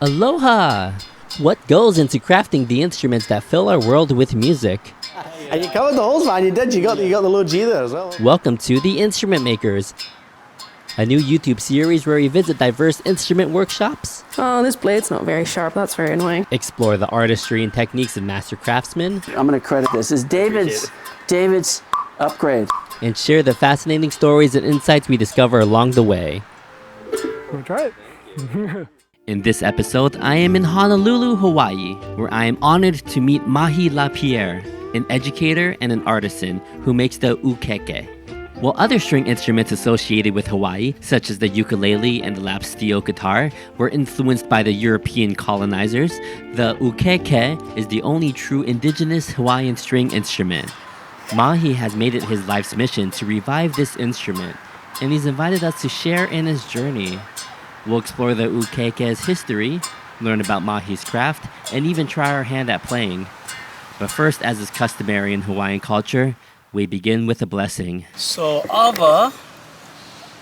Aloha! What goes into crafting the instruments that fill our world with music? And you covered the holes, man. You did. You got the low G there as well. Welcome to The Instrument Makers, a new YouTube series where we visit diverse instrument workshops, Oh, this blade's not very sharp. That's very annoying. explore the artistry and techniques of master craftsmen, I'm going to credit this. This is David's upgrade. and share the fascinating stories and insights we discover along the way. We'll try it. In this episode, I am in Honolulu, Hawaii, where I am honored to meet Mahi La Pierre, an educator and an artisan who makes the ʻUkēkē. While other string instruments associated with Hawaii, such as the ukulele and the lap steel guitar, were influenced by the European colonizers, the ʻUkēkē is the only true indigenous Hawaiian string instrument. Mahi has made it his life's mission to revive this instrument, and he's invited us to share in his journey. We'll explore the ʻUkēkē's history, learn about Mahi's craft, and even try our hand at playing. But first, as is customary in Hawaiian culture, we begin with a blessing. So ʻAwa,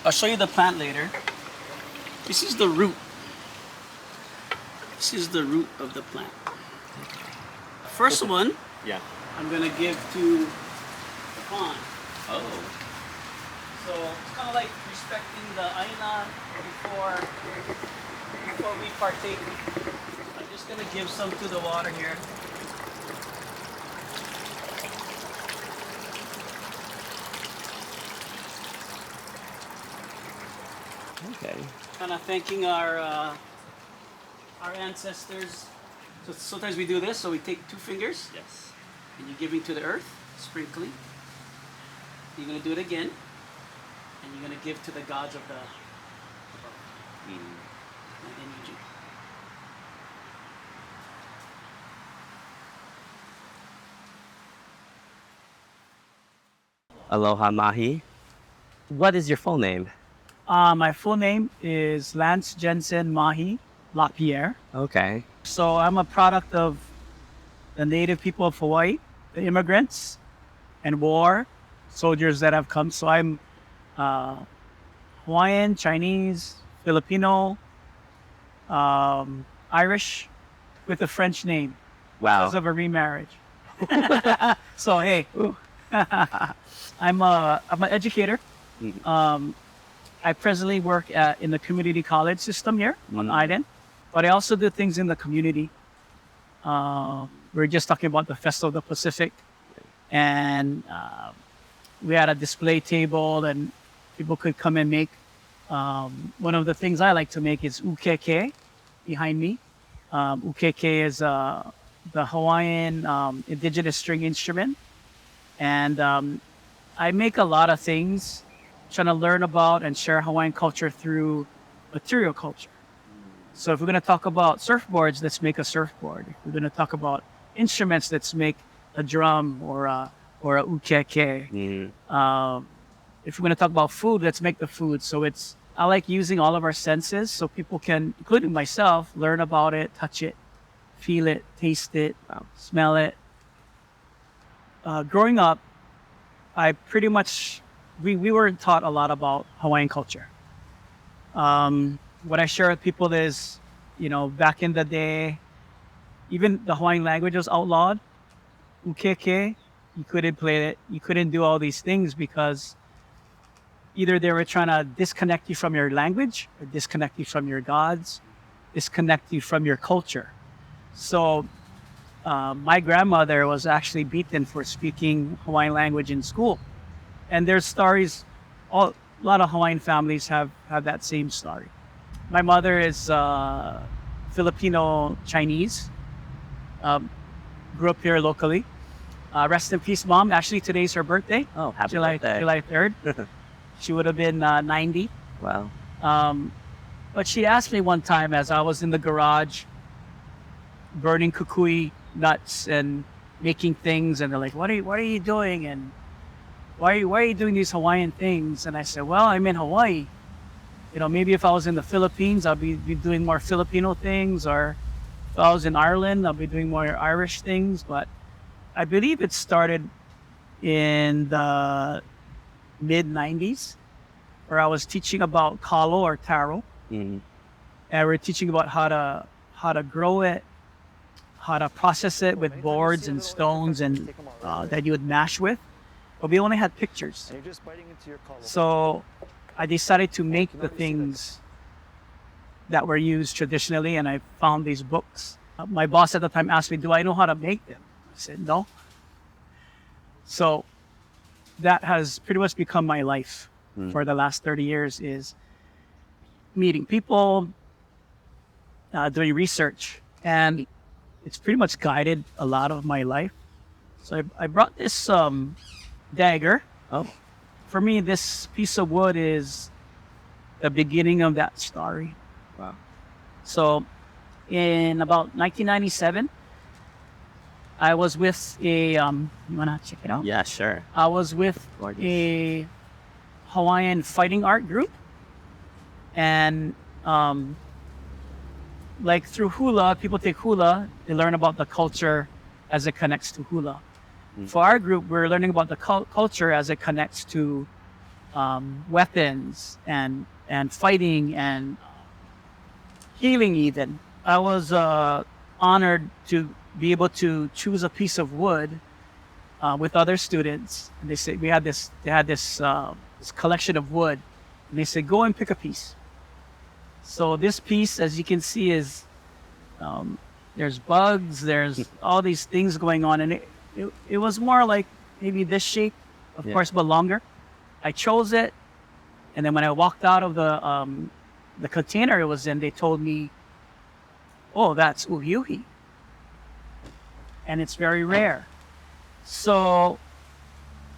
I'll show you the plant later. This is the root. This is the root of the plant. First one, I'm gonna give to the pond. Oh. So it's kind of like respecting the aina before we partake. I'm just gonna give some to the water here. Okay. Kind of thanking our ancestors. So sometimes we do this. So we take two fingers. Yes. And you're giving to the earth, sprinkling. You're gonna do it again, and you're gonna give to the gods of the above. And then you drink. Aloha, Mahi. What is your full name? My full name is Lance Jensen Mahi La Pierre. Okay. So I'm a product of the native people of Hawaii, the immigrants, and war soldiers that have come. So I'm Hawaiian, Chinese, Filipino, Irish, with a French name because Wow. of a remarriage. So hey, I'm an educator. I presently work in the community college system here on Island, but I also do things in the community. We were just talking about the Festival of the Pacific, and we had a display table, and people could come and make. One of the things I like to make is ʻUkēkē behind me. ʻUkēkē is the Hawaiian indigenous string instrument, and I make a lot of things, trying to learn about and share Hawaiian culture through material culture. So if we're going to talk about surfboards, let's make a surfboard. If we're going to talk about instruments, let's make a drum or a ʻUkēkē. If we're going to talk about food, let's make the food. So I like using all of our senses so people can, including myself, learn about it, touch it, feel it, taste it, smell it. Growing up, I pretty much, we weren't taught a lot about Hawaiian culture. What I share with people is, back in the day, even the Hawaiian language was outlawed. ʻUkēkē, you couldn't play it. You couldn't do all these things because either they were trying to disconnect you from your language or disconnect you from your gods, disconnect you from your culture. So my grandmother was actually beaten for speaking Hawaiian language in school. And there's stories, a lot of Hawaiian families have that same story. My mother is Filipino Chinese, grew up here locally. Rest in peace, Mom. Actually, today's her birthday. Oh, happy July birthday. 3rd. She would have been 90. Wow. But she asked me one time as I was in the garage burning kukui nuts and making things, and they're like, what are you doing? And why are you doing these Hawaiian things? And I said, well, I'm in Hawaii. Maybe if I was in the Philippines, I'll be doing more Filipino things, or if I was in Ireland, I'll be doing more Irish things. But I believe it started in the mid-90s, where I was teaching about kalo or taro. And we're teaching about how how to grow it, how to process it with boards and stones and that you would mash with, but we only had pictures. So I decided to make the things that were used traditionally, and I found these books. My boss at the time asked me, do I know how to make them? I said, no. So that has pretty much become my life for the last 30 years, is meeting people, doing research, and it's pretty much guided a lot of my life. So I brought this dagger. Oh. For me, this piece of wood is the beginning of that story. Wow. So in about 1997, I was with a, you wanna check it out? Yeah, sure. I was with Gorgeous. a Hawaiian fighting art group, and like through hula, people take hula, they learn about the culture as it connects to hula. For our group, we're learning about the culture as it connects to weapons and fighting and healing even. I was honored to be able to choose a piece of wood with other students. And they said, they had this collection of wood, and they said, go and pick a piece. So this piece, as you can see, is there's bugs, there's all these things going on, and it was more like maybe this shape, of course, but longer. I chose it, and then when I walked out of the container it was in, they told me, oh, that's uhiuhi, and it's very rare. So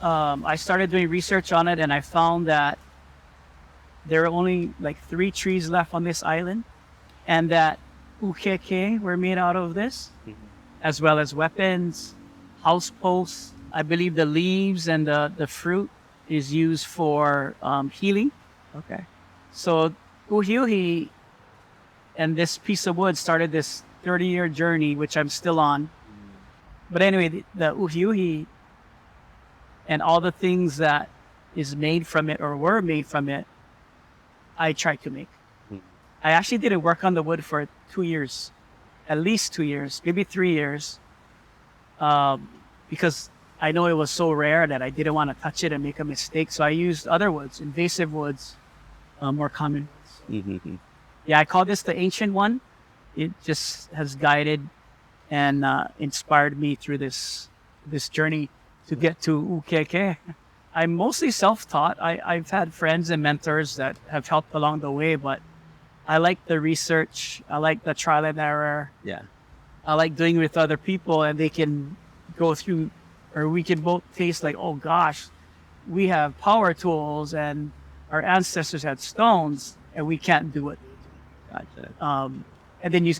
I started doing research on it, and I found that there are only like 3 trees left on this island, and that ʻUkēkē were made out of this, as well as weapons, house posts. I believe the leaves and the fruit is used for healing. Okay. So uhiuhi and this piece of wood started this 30-year journey, which I'm still on. But anyway, the uhiuhi and all the things that is made from it or were made from it, I tried to make. I actually didn't work on the wood for 2 years, at least 2 years, maybe 3 years, because I know it was so rare that I didn't want to touch it and make a mistake. So I used other woods, invasive woods, more common woods. Yeah, I call this the ancient one. It just has guided and inspired me through this journey to get to ʻUkēkē. I'm mostly self-taught. I've had friends and mentors that have helped along the way, but I like the research. I like the trial and error. Yeah. I like doing it with other people, and they can go through, or we can both taste like, oh gosh, we have power tools and our ancestors had stones and we can't do it. Gotcha. And then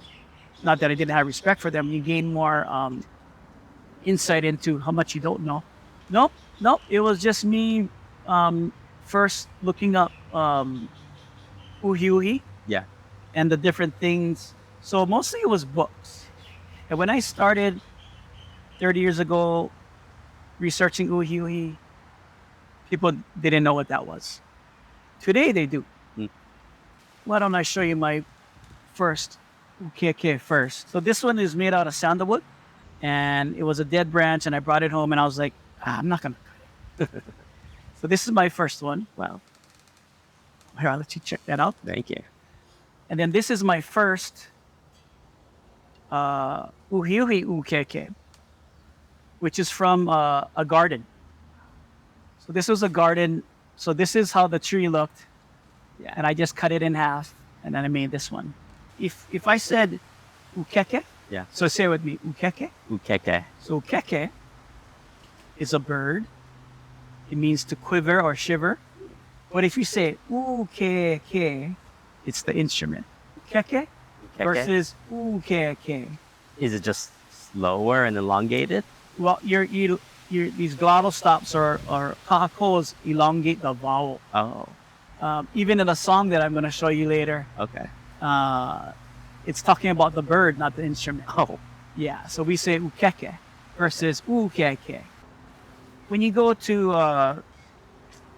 not that I didn't have respect for them, you gain more insight into how much you don't know. Nope. It was just me first looking up uhiuhi. Yeah. And the different things. So mostly it was books. And when I started 30 years ago researching uhiuhi, people didn't know what that was. Today they do. Why don't I show you my first ʻUkēkē first. So this one is made out of sandalwood, and it was a dead branch, and I brought it home, and I was like, I'm not gonna cut it. So this is my first one. Wow. Here, I'll let you check that out. Thank you. And then this is my first uhiuhi ʻUkēkē, which is from a garden. So this was a garden. So this is how the tree looked. Yeah. And I just cut it in half, and then I made this one. If I said ʻUkēkē, Yeah. so say it with me, ʻUkēkē. ʻUkēkē. So ʻUkēkē is a bird. It means to quiver or shiver. But if you say ʻUkēkē, it's the instrument. ʻUkēkē versus ʻUkēkē. Is it just slower and elongated? Well, these glottal stops or kahakos elongate the vowel. Oh. Even in a song that I'm going to show you later, Okay. it's talking about the bird, not the instrument. Oh. Yeah, so we say ʻUkēkē versus ʻUkēkē. When you go to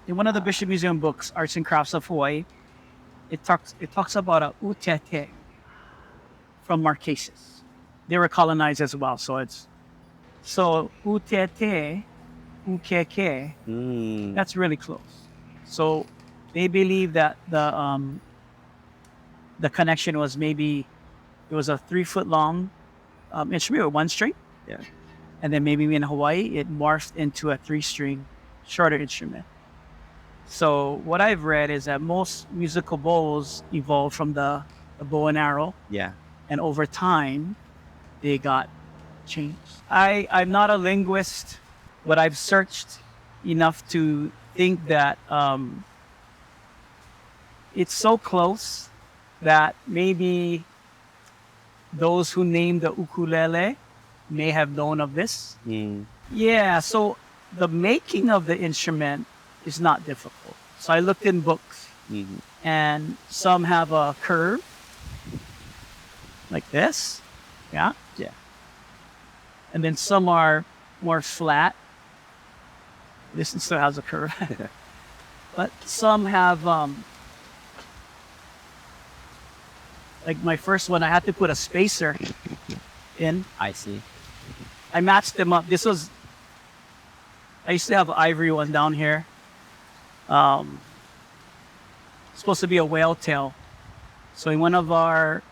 in one of the Bishop Museum books, Arts and Crafts of Hawaii, it talks about a ʻUtete from Marquesas. They were colonized as well. So ʻUkēkē, ʻUkēkē, that's really close. So they believe that the connection was maybe, it was a 3-foot long instrument with 1 string. Yeah. And then maybe in Hawaii, it morphed into a 3-string shorter instrument. So what I've read is that most musical bows evolved from the bow and arrow. Yeah. And over time, they got changed. I'm not a linguist, but I've searched enough to think that it's so close that maybe those who named the ukulele may have known of this. Yeah, so the making of the instrument is not difficult. So I looked in books, and some have a curve like this. Yeah. And then some are more flat. This one still has a curve. But some have, like my first one, I had to put a spacer in. I see. I matched them up. I used to have an ivory one down here. Supposed to be a whale tail. So in one of our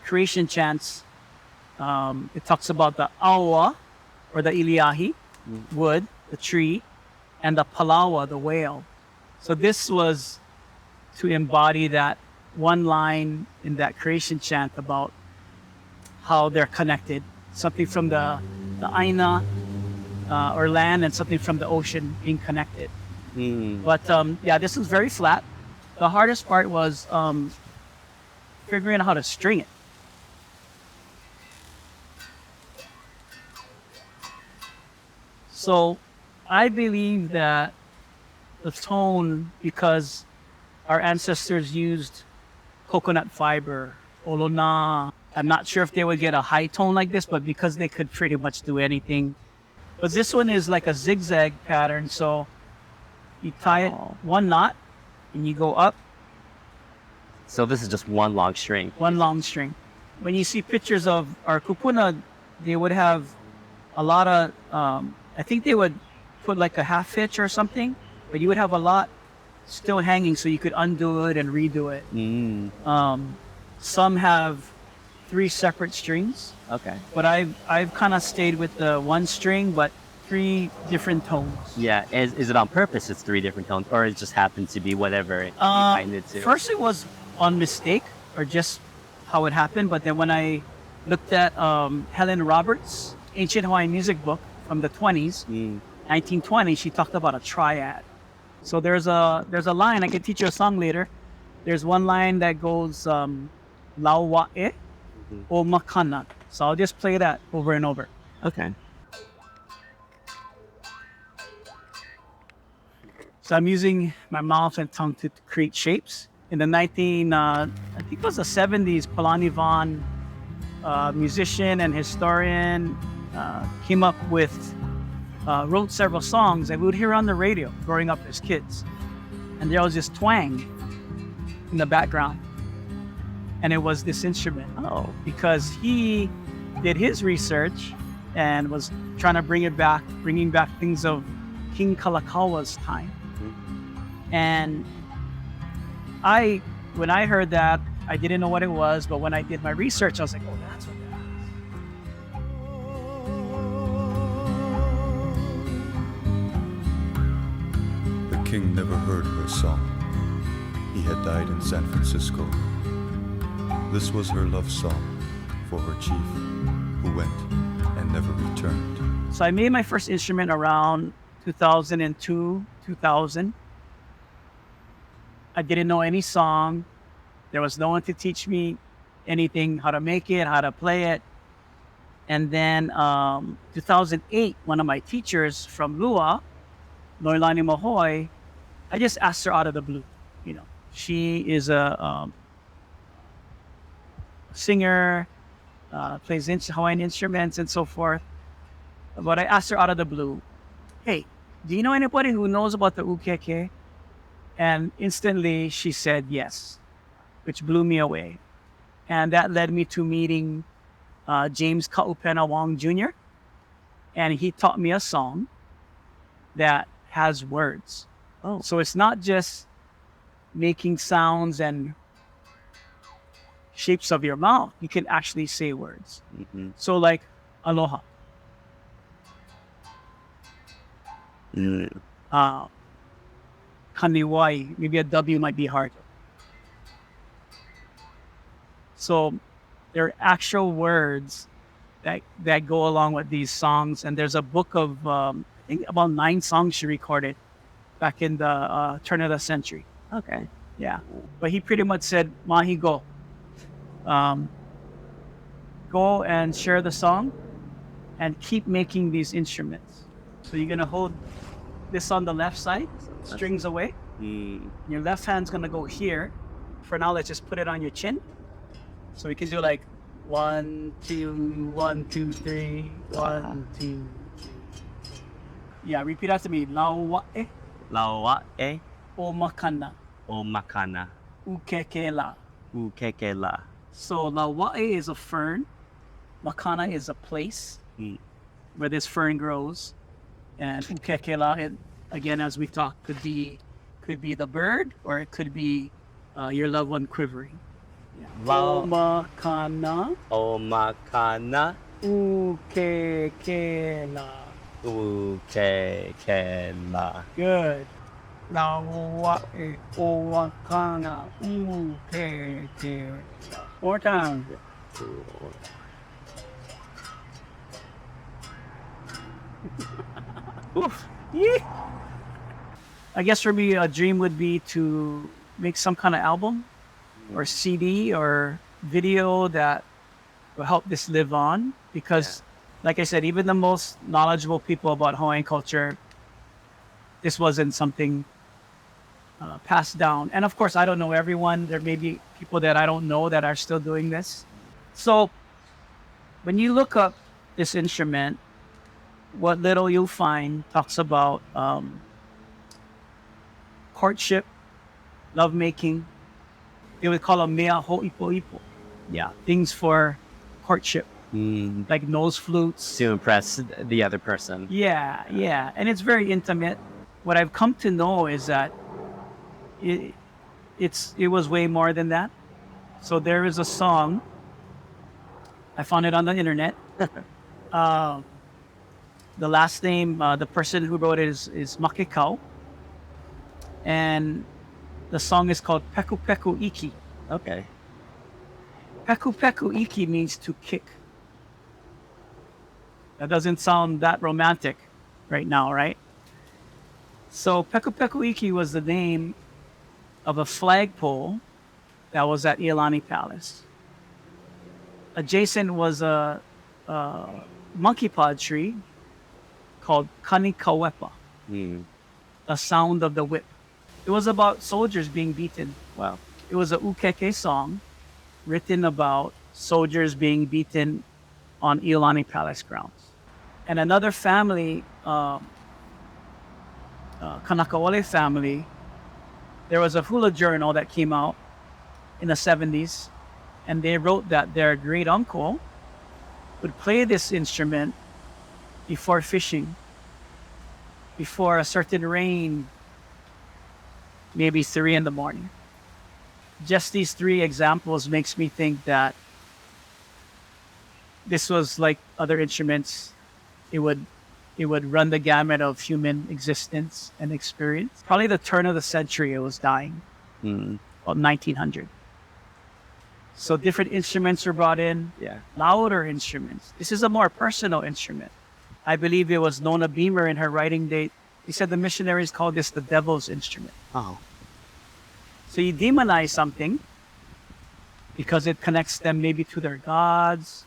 creation chants, it talks about the ʻAwa, or the iliahi, wood, the tree, and the palawa, the whale. So this was to embody that one line in that creation chant about how they're connected. Something from the aina, or land, and something from the ocean being connected. But yeah, this is very flat. The hardest part was figuring out how to string it. So I believe that the tone, because our ancestors used coconut fiber, olona. I'm not sure if they would get a high tone like this, but because they could pretty much do anything. But this one is like a zigzag pattern, so you tie it 1 knot and you go up. So this is just one long string. 1 long string. When you see pictures of our kupuna, they would have a lot of, I think they would put like a half hitch or something, but you would have a lot still hanging so you could undo it and redo it. Some have 3 separate strings. Okay. But I've kind of stayed with the 1 string, but 3 different tones. Yeah. Is it on purpose? It's 3 different tones, or it just happened to be whatever you find it to? First, it was on mistake, or just how it happened. But then when I looked at Helen Roberts' ancient Hawaiian music book from the 20s, 1920, she talked about a triad. So there's a line, I can teach you a song later. There's one line that goes lauwa'e o makana. So I'll just play that over and over. Okay. So I'm using my mouth and tongue to create shapes. In the I think it was the 70s, Palani Vaughn, musician and historian, came up with, wrote several songs that we would hear on the radio growing up as kids. And there was this twang in the background. And it was this instrument. Oh. Because he did his research and was trying to bringing back things of King Kalakaua's time. And when I heard that, I didn't know what it was, but when I did my research, I was like, oh, that's what that is. The king never heard her song. He had died in San Francisco. This was her love song for her chief, who went and never returned. So I made my first instrument around 2002, 2000. I didn't know any song. There was no one to teach me anything, how to make it, how to play it. And then 2008, one of my teachers from Lua, Noilani Mahoy, I just asked her out of the blue. You know, she is a singer, plays Hawaiian instruments and so forth. But I asked her out of the blue, hey, do you know anybody who knows about the ʻUkēkē? And instantly she said yes, which blew me away. And that led me to meeting James Kaupena Wong Jr. And he taught me a song that has words. Oh. So it's not just making sounds and shapes of your mouth. You can actually say words. Mm-hmm. So like aloha. Kaniwai. Maybe a W might be hard. So there are actual words that go along with these songs. And there's a book of, I think about 9 songs she recorded back in the turn of the century. Okay. Yeah. But he pretty much said, Mahi, go. Go and share the song and keep making these instruments. So you're going to hold this on the left side, strings away. Your left hand's going to go here. For now, let's just put it on your chin. So we can do like 1, 2, 1, 2, 3, 1, 2. Yeah, repeat after me. Laua'e Laua'e o makana o makana ʻUkēkē la. ʻUkēkē la. So laua'e is a fern. Makana is a place where this fern grows. And ʻUkēkē la, again, as we talked, could be the bird or it could be your loved one quivering. O makana O makana ʻUkēkē la. ʻUkēkē la. Good. Laua'e o makana ʻUkēkē la. More time. Oof. Yeah. I guess for me, a dream would be to make some kind of album or CD or video that will help this live on. Because, like I said, even the most knowledgeable people about Hawaiian culture, this wasn't something passed down. And of course, I don't know everyone. There may be people that I don't know that are still doing this. So when you look up this instrument, what little you'll find talks about courtship, lovemaking. They would call them mea ho'ipo'ipo. Yeah, things for courtship, like nose flutes. To impress the other person. Yeah, yeah. And it's very intimate. What I've come to know is that it was way more than that. So there is a song. I found it on the internet. The last name, the person who wrote it is Makekau. And the song is called Peku Peku Iki. Okay. Peku Peku Iki means to kick. That doesn't sound that romantic right now, right? So Peku Peku Iki was the name of a flagpole that was at Iolani Palace. Adjacent was a monkey pod tree called Kanikawepa, the sound of the whip. It was about soldiers being beaten. Wow. It was a ʻUkēkē song written about soldiers being beaten on Iolani Palace grounds. And another family, Kanakawale family, there was a hula journal that came out in the 70s, and they wrote that their great uncle would play this instrument before fishing, before a certain rain, maybe 3 in the morning. Just these 3 examples makes me think that this was like other instruments. It would run the gamut of human existence and experience. Probably the turn of the century it was dying, about 1900. So different instruments were brought in, louder instruments. This is a more personal instrument. I believe it was Nona Beamer in her writing date. He said the missionaries called this the devil's instrument. Oh. So you demonize something because it connects them maybe to their gods,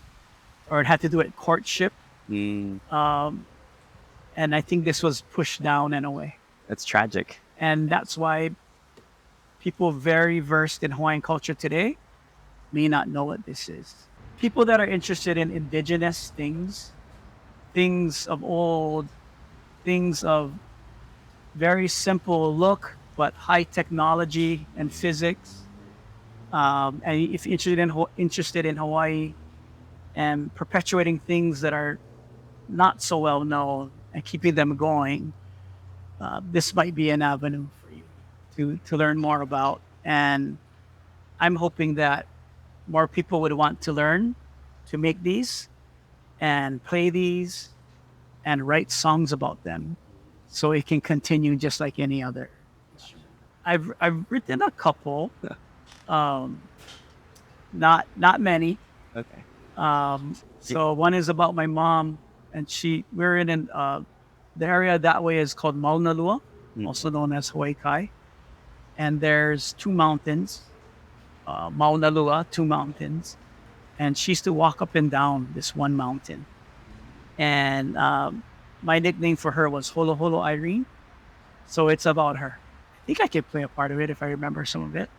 or it had to do with courtship. And I think this was pushed down in a way. That's tragic. And that's why people very versed in Hawaiian culture today may not know what this is. People that are interested in indigenous things, things of old, things of very simple look, but high technology and physics, And if you're interested in Hawaii and perpetuating things that are not so well known and keeping them going, this might be an avenue for you to learn more about. And I'm hoping that more people would want to learn to make these and play these and write songs about them, so it can continue just like any other. I've written a couple, not many. Okay. So one is about my mom, and we're in the area that way is called Maunalua, also known as Hawaii. And there's two mountains, Maunalua, two mountains. And she used to walk up and down this one mountain. And my nickname for her was Holo Holo Irene. So it's about her. I think I could play a part of it if I remember some of it.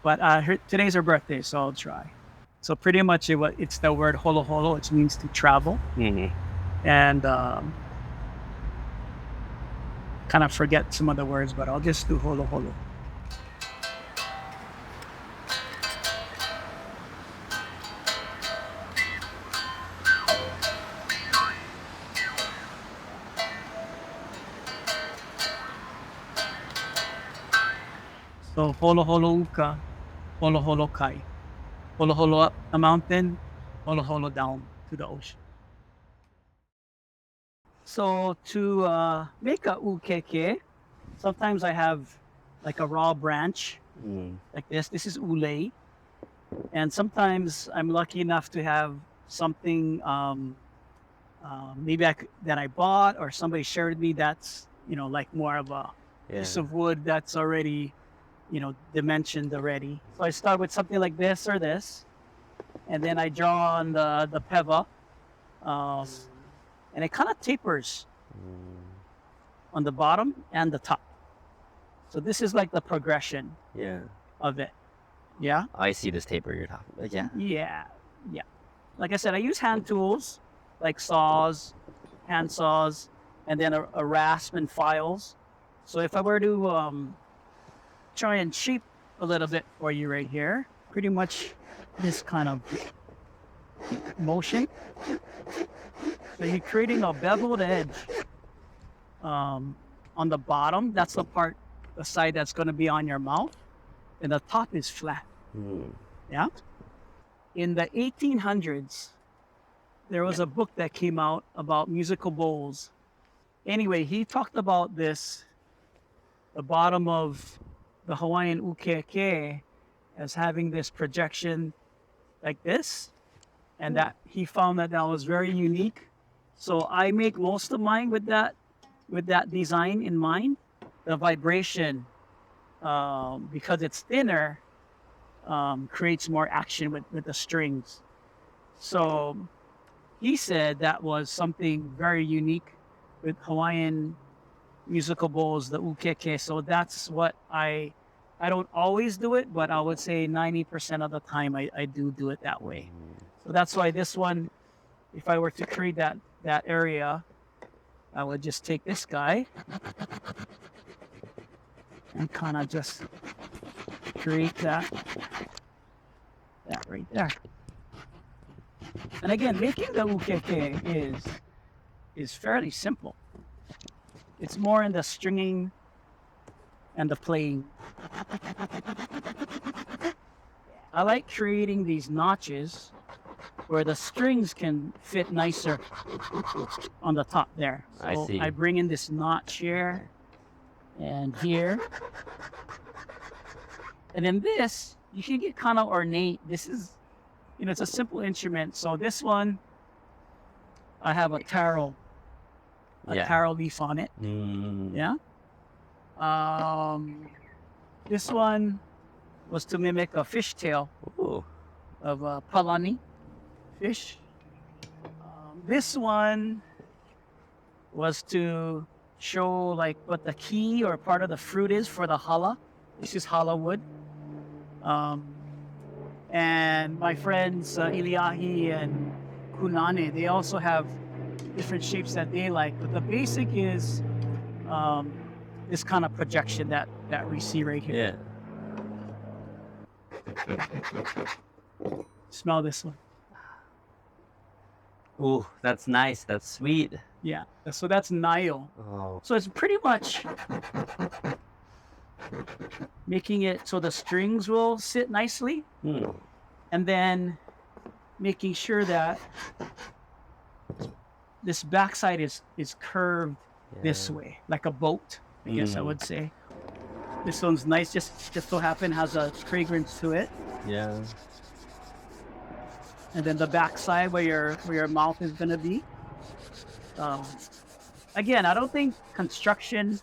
But today's her birthday, so I'll try. So pretty much it's the word holo holo, which means to travel. And kind of forget some of the words, but I'll just do holo holo. So holo holo uka, holo holo kai. Holo holo up a mountain, holo holo down to the ocean. So to make a ʻUkēkē, sometimes I have like a raw branch like this. This is ule. And sometimes I'm lucky enough to have something maybe that I bought or somebody shared with me that's, like more of a piece of wood that's already, dimensioned already. So I start with something like this or this, and then I draw on the peva, and it kind of tapers on the bottom and the top. So this is like the progression of it. Yeah? I see this taper you're talking about. Yeah. Yeah. Like I said, I use hand tools like saws, hand saws, and then a rasp and files. So if I were to try and shape a little bit for you right here, pretty much this kind of motion. So you're creating a beveled edge on the bottom. That's the side that's going to be on your mouth, and the top is flat. Yeah. In the 1800s, there was a book that came out about musical bowls. Anyway, he talked about the bottom of the Hawaiian ʻUkēkē as having this projection like this, and that he found that was very unique. So I make most of mine with that design in mind. The vibration, because it's thinner, creates more action with the strings. So he said that was something very unique with Hawaiian musical bowls, the ʻUkēkē. So that's what I don't always do it, but I would say 90% of the time I do it that way. So that's why this one, if I were to create that area, I would just take this guy and kind of just create that right there. And again, making the ʻUkēkē is fairly simple. It's more in the stringing and the playing. I like creating these notches where the strings can fit nicer on the top there. So I see. I bring in this notch here and here. And then this, you can get kind of ornate. This is, it's a simple instrument. So this one, I have a taro leaf on it. Yeah. This one was to mimic a fishtail of palani fish. This one was to show like what the key or part of the fruit is for the hala. This is hala wood. And my friends Iliahi and Kunane, they also have different shapes that they like, but the basic is this kind of projection that we see right here. Smell this one. Ooh, that's nice. That's sweet. Yeah. So that's naio. Oh. So it's pretty much making it so the strings will sit nicely, and then making sure that this backside is curved this way, like a boat, I guess I would say. This one's nice, just so happen has a fragrance to it. Yeah. And then the backside where your mouth is gonna be. Again, I don't think construction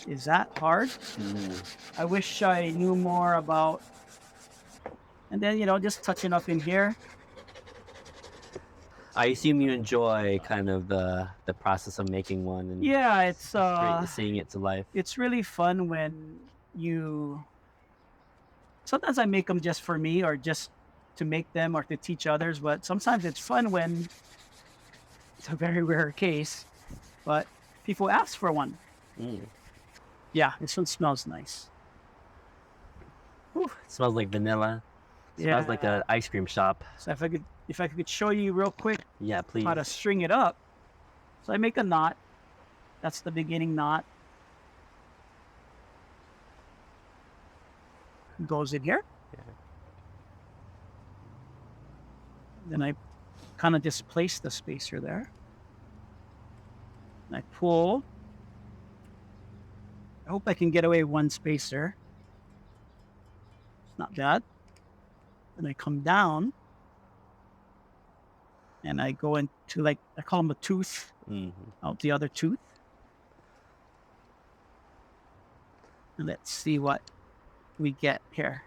is that hard. I wish I knew more about. And then just touching up in here. I assume you enjoy kind of the process of making one and Yeah, it's seeing it to life. it's really fun when you. Sometimes I make them just for me, or just to make them, or to teach others. But sometimes it's fun when it's a very rare case, but people ask for one. Yeah, this one smells nice. It smells like vanilla. It smells like an ice cream shop. So if I could show you real quick Yeah, please. how to string it up. So I make a knot. That's the beginning knot. Goes in here. Then I kind of just place the spacer there. And I pull. I hope I can get away one spacer. It's not bad. Then I come down. And I go into, like, I call them a tooth. Out the other tooth. And let's see what we get here.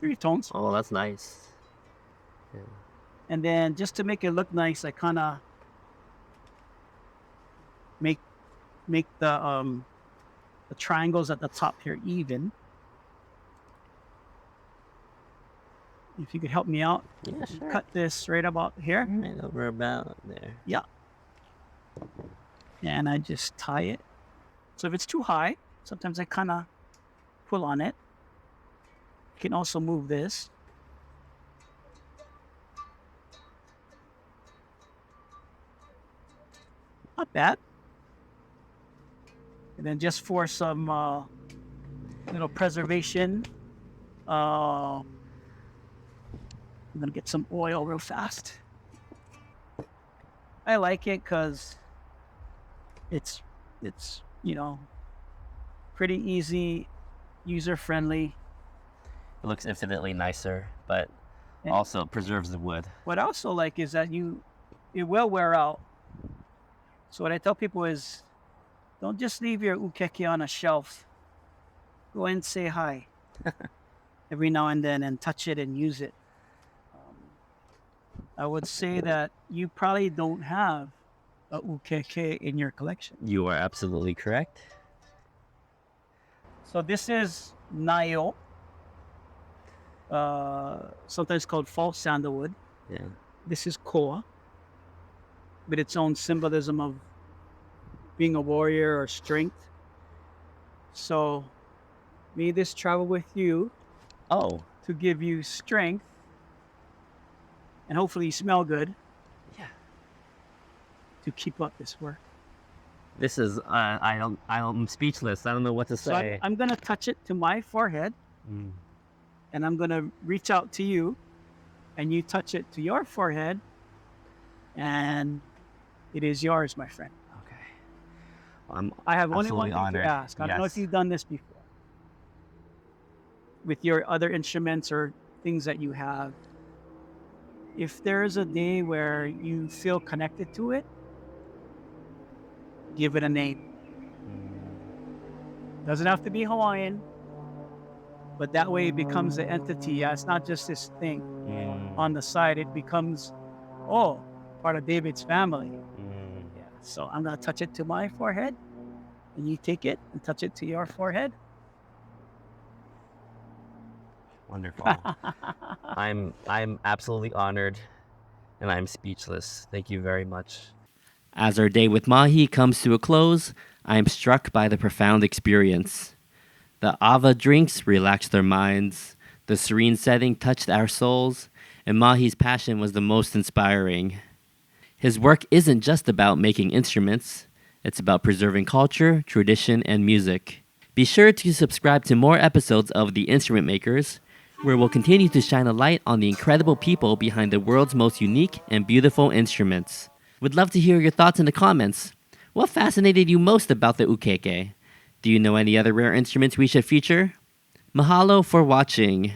3 tones. Oh, that's nice. And then just to make it look nice, I kind of make the triangles at the top here even. If you could help me out, Yeah, sure. cut this right about here. Right over about there. Yeah. And I just tie it. So if it's too high, sometimes I kind of pull on it. You can also move this. Not bad. And then just for some little preservation, I'm gonna get some oil real fast. I like it because it's pretty easy, user friendly. It looks infinitely nicer, but And- also preserves the wood. What I also like is that it will wear out. So what I tell people is, don't just leave your ʻUkēkē on a shelf. Go and say hi every now and then and touch it and use it. I would say that you probably don't have a ʻUkēkē in your collection. You are absolutely correct. So this is naio, sometimes called false sandalwood. Yeah. This is koa, with its own symbolism of being a warrior or strength. So may this travel with you Oh, to give you strength, and hopefully you smell good. Yeah. To keep up this work. this is I'm speechless. I don't know what to So say. I'm gonna touch it to my forehead, and I'm gonna reach out to you, and you touch it to your forehead, and it is yours, my friend. Okay. I'm I have only one absolutely thing honored. to ask. I don't know if Yes. you've done this before with your other instruments or things that you have. If there is a day where you feel connected to it, give it a name. Doesn't have to be Hawaiian, but that way it becomes an entity. Yeah, it's not just this thing on the side. It becomes, part of David's family. Yeah. So I'm gonna touch it to my forehead, and you take it and touch it to your forehead. Wonderful. I'm absolutely honored, and I'm speechless. Thank you very much. As our day with Mahi comes to a close, I am struck by the profound experience. The ʻAwa drinks relaxed their minds, the serene setting touched our souls, and Mahi's passion was the most inspiring. His work isn't just about making instruments, it's about preserving culture, tradition, and music. Be sure to subscribe to more episodes of The Instrument Makers, where we'll continue to shine a light on the incredible people behind the world's most unique and beautiful instruments. We'd love to hear your thoughts in the comments. What fascinated you most about the ʻUkēkē? Do you know any other rare instruments we should feature? Mahalo for watching.